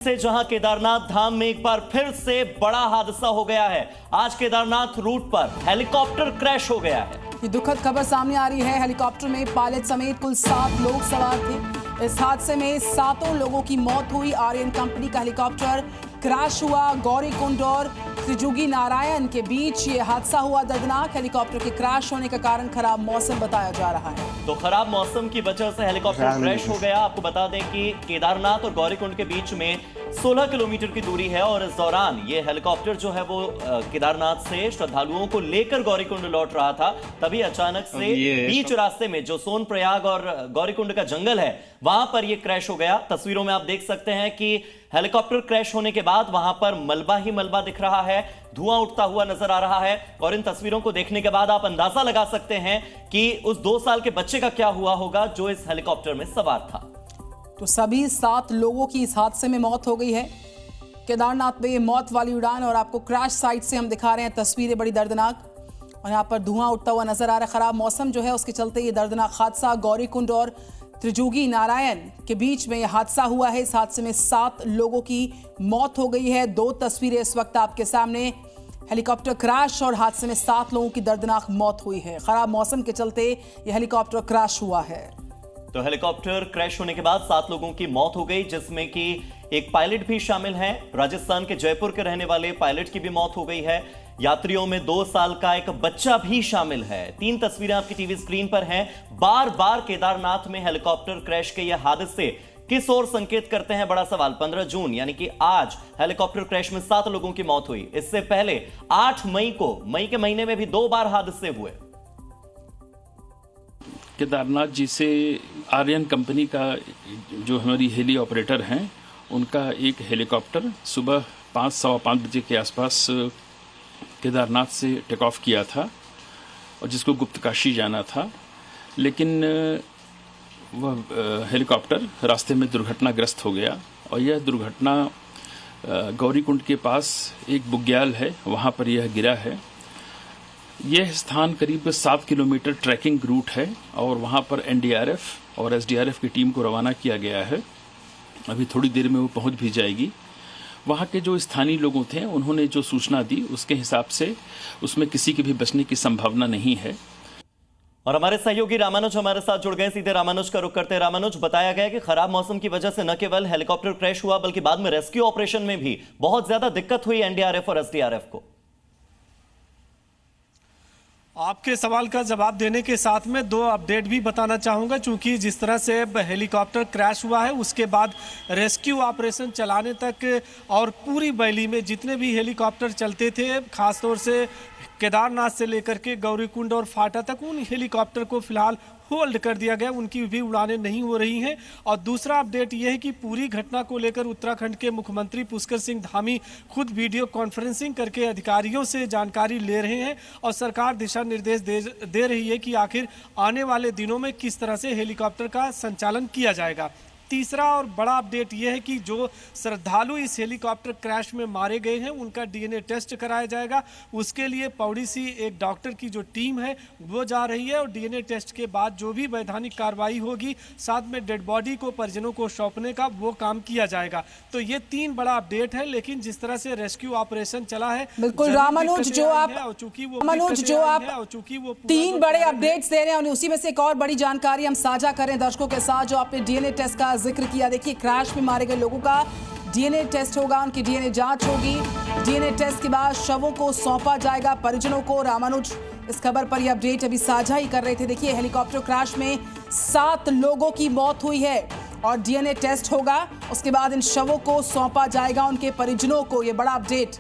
से जहां केदारनाथ धाम में एक बार फिर से बड़ा हादसा हो गया है। आज केदारनाथ रूट पर हेलीकॉप्टर क्रैश हो गया है। ये दुखद खबर सामने आ रही है। हेलीकॉप्टर में पायलट समेत कुल 7 लोग सवार थे। इस हादसे में 7 लोगों की मौत हुई। आर्यन कंपनी का हेलीकॉप्टर क्रैश हुआ। गौरीकुंड और त्रिजुगी नारायण के बीच ये हादसा हुआ। दर्दनाक हेलीकॉप्टर के क्रैश होने का कारण खराब मौसम बताया जा रहा है। तो खराब मौसम की वजह से हेलीकॉप्टर क्रैश हो गया। आपको बता दें कि केदारनाथ और गौरीकुंड के बीच में 16 किलोमीटर की दूरी है और इस दौरान ये हेलीकॉप्टर जो है वो केदारनाथ से श्रद्धालुओं को लेकर गौरीकुंड लौट रहा था। तभी अचानक से बीच रास्ते में जो सोनप्रयाग और गौरीकुंड का जंगल है वहां पर ये क्रैश हो गया। तस्वीरों में आप देख सकते हैं कि हेलीकॉप्टर क्रैश होने के बाद वहां पर मलबा ही मलबा दिख रहा है, धुआं उठता हुआ नजर आ रहा है। और इन तस्वीरों को देखने के बाद आप अंदाजा लगा सकते हैं कि उस 2 साल के बच्चे का क्या हुआ होगा जो इस हेलीकॉप्टर में सवार था। तो सभी 7 लोगों की इस हादसे में मौत हो गई है। केदारनाथ में ये मौत वाली उड़ान और आपको क्रैश साइट से हम दिखा रहे हैं तस्वीरें बड़ी दर्दनाक। और यहाँ पर धुआं उठता हुआ नजर आ रहा है। खराब मौसम जो है उसके चलते ये दर्दनाक हादसा गौरीकुंड और त्रिजुगी नारायण के बीच में यह हादसा हुआ है। इस हादसे में 7 लोगों की मौत हो गई है। 2 तस्वीरें इस वक्त आपके सामने। हेलीकॉप्टर क्रैश और हादसे में 7 लोगों की दर्दनाक मौत हुई है। खराब मौसम के चलते यह हेलीकॉप्टर क्रैश हुआ है। तो हेलीकॉप्टर क्रैश होने के बाद 7 लोगों की मौत हो गई, जिसमें कि एक पायलट भी शामिल है। राजस्थान के जयपुर के रहने वाले पायलट की भी मौत हो गई है। यात्रियों में 2 साल का एक बच्चा भी शामिल है। 3 तस्वीरें आपकी टीवी स्क्रीन पर हैं। बार बार केदारनाथ में हेलीकॉप्टर क्रैश के यह हादसे किस ओर संकेत करते हैं? बड़ा सवाल। 15 जून यानी कि आज हेलीकॉप्टर क्रैश में 7 लोगों की मौत हुई। इससे पहले 8 मई को, मई के महीने में भी 2 बार हादसे हुए। केदारनाथ जी से आर्यन कंपनी का जो हमारी हेली ऑपरेटर हैं उनका एक हेलीकॉप्टर सुबह 5-5:15 बजे के आसपास केदारनाथ से टेक ऑफ किया था और जिसको गुप्तकाशी जाना था। लेकिन वह हेलीकॉप्टर रास्ते में दुर्घटनाग्रस्त हो गया और यह दुर्घटना गौरीकुंड के पास एक बुग्याल है, वहाँ पर यह गिरा है। यह स्थान करीब 7 किलोमीटर ट्रैकिंग रूट है और वहाँ पर एनडीआरएफ और एसडीआरएफ की टीम को रवाना किया गया है। अभी थोड़ी देर में वो पहुँच भी जाएगी। वहाँ के जो स्थानीय लोगों थे उन्होंने जो सूचना दी उसके हिसाब से उसमें किसी के भी बचने की संभावना नहीं है। और हमारे सहयोगी रामानुज हमारे साथ जुड़ गए। सीधे रामानुज का रुख करते हैं। रामानुज, बताया गया कि खराब मौसम की वजह से न केवल हेलीकॉप्टर क्रैश हुआ बल्कि बाद में रेस्क्यू ऑपरेशन में भी बहुत ज्यादा दिक्कत हुई एनडीआरएफ और एसडीआरएफ को। आपके सवाल का जवाब देने के साथ में 2 अपडेट भी बताना चाहूँगा। चूंकि जिस तरह से हेलीकॉप्टर क्रैश हुआ है उसके बाद रेस्क्यू ऑपरेशन चलाने तक और पूरी वैली में जितने भी हेलीकॉप्टर चलते थे, खासतौर से केदारनाथ से लेकर के गौरीकुंड और फाटा तक, उन हेलीकॉप्टर को फिलहाल होल्ड कर दिया गया। उनकी भी उड़ानें नहीं हो रही हैं। और दूसरा अपडेट यह है कि पूरी घटना को लेकर उत्तराखंड के मुख्यमंत्री पुष्कर सिंह धामी खुद वीडियो कॉन्फ्रेंसिंग करके अधिकारियों से जानकारी ले रहे हैं और सरकार दिशा निर्देश दे रही है कि आखिर आने वाले दिनों में किस तरह से हेलीकॉप्टर का संचालन किया जाएगा। तीसरा और बड़ा अपडेट यह है कि जो श्रद्धालु इस हेलीकॉप्टर क्रैश में मारे गए हैं उनका डीएनए टेस्ट कराया जाएगा। उसके लिए पौड़ी सी एक डॉक्टर की जो टीम है वो जा रही है और डीएनए टेस्ट के बाद जो भी वैधानिक कार्रवाई होगी, साथ में डेड बॉडी को परिजनों को सौंपने का वो काम किया जाएगा। तो ये 3 बड़ा अपडेट है। लेकिन जिस तरह से रेस्क्यू ऑपरेशन चला है, बिल्कुल रामानुज, जो आप 3 बड़े अपडेट्स दे रहे हैं उसी में से एक और बड़ी जानकारी हम साझा करें दर्शकों के साथ। जो आपने डीएनए टेस्ट का जिक्र किया, देखिए क्रैश में मारे गए लोगों का डीएनए टेस्ट होगा, उनकी डीएनए जांच होगी। डीएनए टेस्ट के बाद शवों को सौंपा जाएगा परिजनों को। रामानुज इस खबर पर यह अपडेट अभी साझा ही कर रहे थे। देखिए हेलीकॉप्टर क्रैश में 7 लोगों की मौत हुई है और डीएनए टेस्ट होगा, उसके बाद इन शवों को सौंपा जाएगा उनके परिजनों को। यह बड़ा अपडेट